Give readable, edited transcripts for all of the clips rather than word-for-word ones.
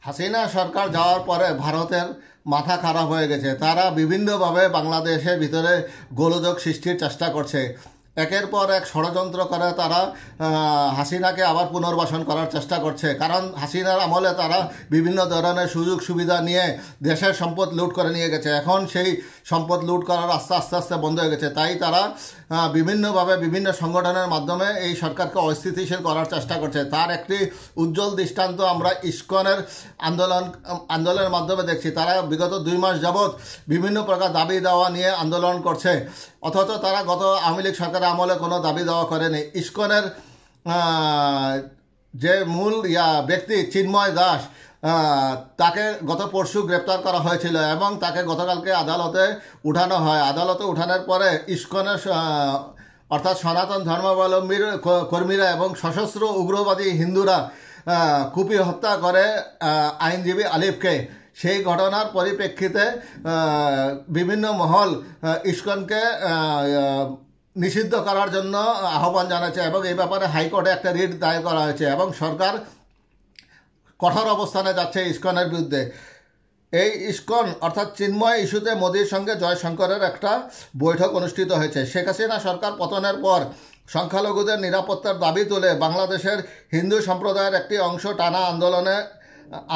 হাসিনা সরকার যাওয়ার পরে ভারতের মাথা খারাপ হয়ে গেছে। তারা বিভিন্নভাবে বাংলাদেশের ভিতরে গোলযোগ সৃষ্টির চেষ্টা করছে। একের পর এক ষড়যন্ত্র করে তারা হাসিনাকে আবার পুনর্বাসন করার চেষ্টা করছে। কারণ হাসিনার আমলে তারা বিভিন্ন ধরনের সুযোগ সুবিধা নিয়ে দেশের সম্পদ লুট করে নিয়ে গেছে। এখন সেই সম্পদ লুট করার আস্তে আস্তে বন্ধ হয়ে গেছে। তাই তারা বিভিন্নভাবে বিভিন্ন সংগঠনের মাধ্যমে এই সরকারকে অস্থিতিশীল করার চেষ্টা করছে। তার একটি উজ্জ্বল দৃষ্টান্ত আমরা ইসকনের আন্দোলনের মাধ্যমে দেখছি। তারা বিগত 2 মাস যাবৎ বিভিন্ন প্রকার দাবি দাওয়া নিয়ে আন্দোলন করছে, অথচ তারা গত আওয়ামী লীগ সরকারের আমলে কোনো দাবি দাওয়া করেনি। ইসকনের যে মূল ব্যক্তি চিন্ময় দাস, তাকে গত পরশু গ্রেপ্তার করা হয়েছিল এবং তাকে গতকালকে আদালতে উঠানো হয়। আদালতে উঠানোর পরে ইসকনের অর্থাৎ সনাতন ধর্মাবলম্বীর কর্মীরা এবং সশস্ত্র উগ্রবাদী হিন্দুরা কুপিয়ে হত্যা করে আইনজীবী আলিফকে। সেই ঘটনার পরিপ্রেক্ষিতে বিভিন্ন মহল ইসকনকে নিষিদ্ধ করার জন্য আহ্বান জানাচ্ছে এবং এই ব্যাপারে হাইকোর্টে একটা রিট দায়ের করা হয়েছে এবং সরকার কঠোর অবস্থানে যাচ্ছে ইসকনের বিরুদ্ধে। এই ইসকন অর্থাৎ চিন্ময় ইস্যুতে মোদির সঙ্গে জয়শঙ্করের একটা বৈঠক অনুষ্ঠিত হয়েছে। শেখ হাসিনা সরকার পতনের পর সংখ্যালঘুদের নিরাপত্তার দাবি তুলে বাংলাদেশের হিন্দু সম্প্রদায়ের একটি অংশ টানা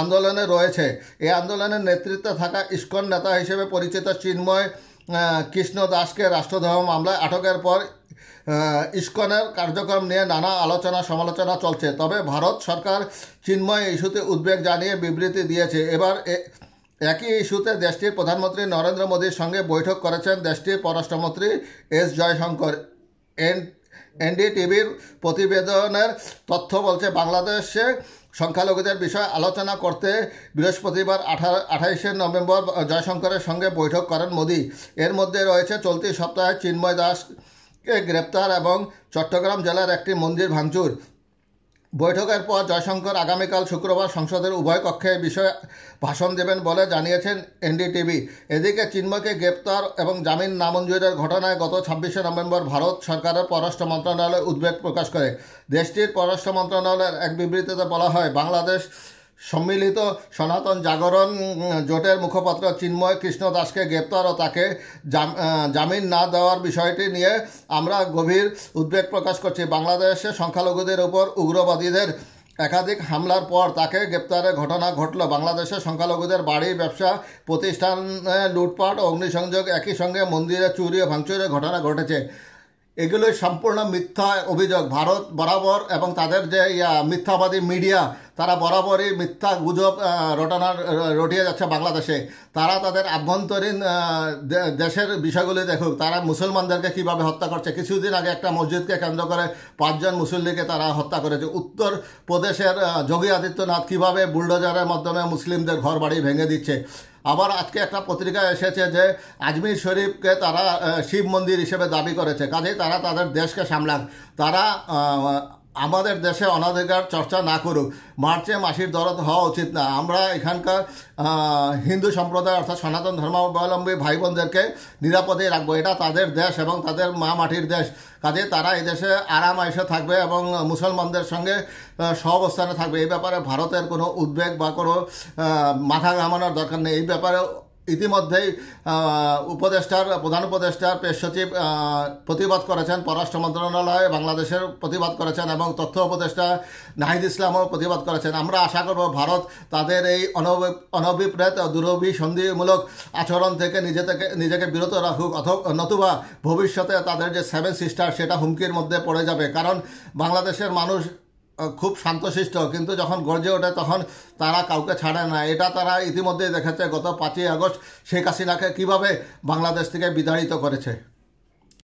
আন্দোলনে রয়েছে। এই আন্দোলনের নেতৃত্বে থাকা ইসকন নেতা হিসেবে পরিচিত চিন্ময় কৃষ্ণ দাসকে রাষ্ট্রদ্রোহ মামলায় আটকের পর ইসকনের কার্যক্রম নিয়ে নানা আলোচনা সমালোচনা চলছে। তবে ভারত সরকার চিন্ময় ইস্যুতে উদ্বেগ জানিয়ে বিবৃতি দিয়েছে। এবার একই ইস্যুতে দেশটির প্রধানমন্ত্রী নরেন্দ্র মোদীর সঙ্গে বৈঠক করেছেন দেশটির পররাষ্ট্রমন্ত্রী এস জয়শঙ্কর। এনডিটিভির প্রতিবেদনের তথ্য বলছে, বাংলাদেশে সংখ্যালঘুদের বিষয়ে আলোচনা করতে বৃহস্পতিবার 28শে নভেম্বর জয়শঙ্করের সঙ্গে বৈঠক করেন মোদি। এর মধ্যে রয়েছে চলতি সপ্তাহে চিন্ময় দাসকে গ্রেপ্তার এবং চট্টগ্রাম জেলার একটি মন্দির ভাঙচুর। বৈঠকের পর জয়শঙ্কর আগামীকাল শুক্রবার সংসদের উভয় কক্ষে এই বিষয়ে ভাষণ দেবেন বলে জানিয়েছেন এনডিটিভি। এদিকে চিন্ময়কে গ্রেপ্তার এবং জামিন নামঞ্জুরের ঘটনায় গত 26শে নভেম্বর ভারত সরকারের পররাষ্ট্র মন্ত্রণালয় উদ্বেগ প্রকাশ করে। দেশটির পররাষ্ট্র মন্ত্রণালয়ের এক বিবৃতিতে বলা হয়, বাংলাদেশ সম্মিলিত সনাতন জাগরণ জোটের মুখপাত্র চিন্ময় কৃষ্ণ দাসকে গ্রেপ্তার ও তাকে জামিন না দেওয়ার বিষয়টি নিয়ে আমরা গভীর উদ্বেগ প্রকাশ করছি। বাংলাদেশে সংখ্যালঘুদের উপর উগ্রবাদীদের একাধিক হামলার পর তাকে গ্রেপ্তারের ঘটনা ঘটল। বাংলাদেশের সংখ্যালঘুদের বাড়ি, ব্যবসা প্রতিষ্ঠানে লুটপাট ও অগ্নিসংযোগ, একই সঙ্গে মন্দিরে চুরি ও ভাঙচুরের ঘটনা ঘটেছে। এগুলো সম্পূর্ণ মিথ্যা অভিযোগ। ভারত বরাবর এবং তাদের যে মিথ্যাবাদী মিডিয়া, তারা বরাবরই মিথ্যা গুজব রটিয়ে যাচ্ছে বাংলাদেশে। তারা তাদের আভ্যন্তরীণ দেশের বিষয়গুলি দেখুক। তারা মুসলমানদেরকে কিভাবে হত্যা করছে। কিছুদিন আগে একটা মসজিদকে কেন্দ্র করে 5 জন মুসল্লিকে তারা হত্যা করেছে। উত্তর প্রদেশের যোগী আদিত্যনাথ কিভাবে বুলডোজারের মাধ্যমে মুসলিমদের ঘর বাড়ি ভেঙে দিচ্ছে। আবার আজকে একটা পত্রিকা এসেছে যে আজমির শরীফকে তারা শিব মন্দির হিসেবে দাবি করেছে। কাজেই তারা তাদের দেশকে সামলাক। তারা আমাদের দেশে অনাধিকার চর্চা না করুক। মার্চে মাসির দরদ হওয়া উচিত না। আমরা এখানকার হিন্দু সম্প্রদায় অর্থাৎ সনাতন ধর্মাবলম্বী ভাই বোনদেরকে নিরাপদে রাখবো। এটা তাদের দেশ এবং তাদের মা মাটির দেশ। কাজে তারা এই দেশে আরাম আয়েশে থাকবে এবং মুসলমানদের সঙ্গে সহাবস্থানে থাকবে। এই ব্যাপারে ভারতের কোনো উদ্বেগ বা কোনো মাথা ঘামানোর দরকার নেই। এই ব্যাপারে ইতিমধ্যেই প্রধান উপদেষ্টার প্রেস সচিব প্রতিবাদ করেছেন, পররাষ্ট্র মন্ত্রণালয়ে বাংলাদেশের প্রতিবাদ করেছেন এবং তথ্য উপদেষ্টা নাহিদ ইসলামও প্রতিবাদ করেছেন। আমরা আশা করব ভারত তাদের এই অনভিপ্রেত দুরভিসন্ধিমূলক আচরণ থেকে নিজেকে বিরত রাখুক, নতুবা ভবিষ্যতে তাদের যে 7 সিস্টার সেটা হুমকির মধ্যে পড়ে যাবে। কারণ বাংলাদেশের মানুষ খুব শান্তশিষ্ট, কিন্তু যখন গর্জে ওঠে তখন তারা কাউকে ছাড়ে না। এটা তারা ইতিমধ্যেই দেখেছে গত 5ই আগস্ট শেখ হাসিনাকে কিভাবে বাংলাদেশ থেকে বিতাড়িত করেছে।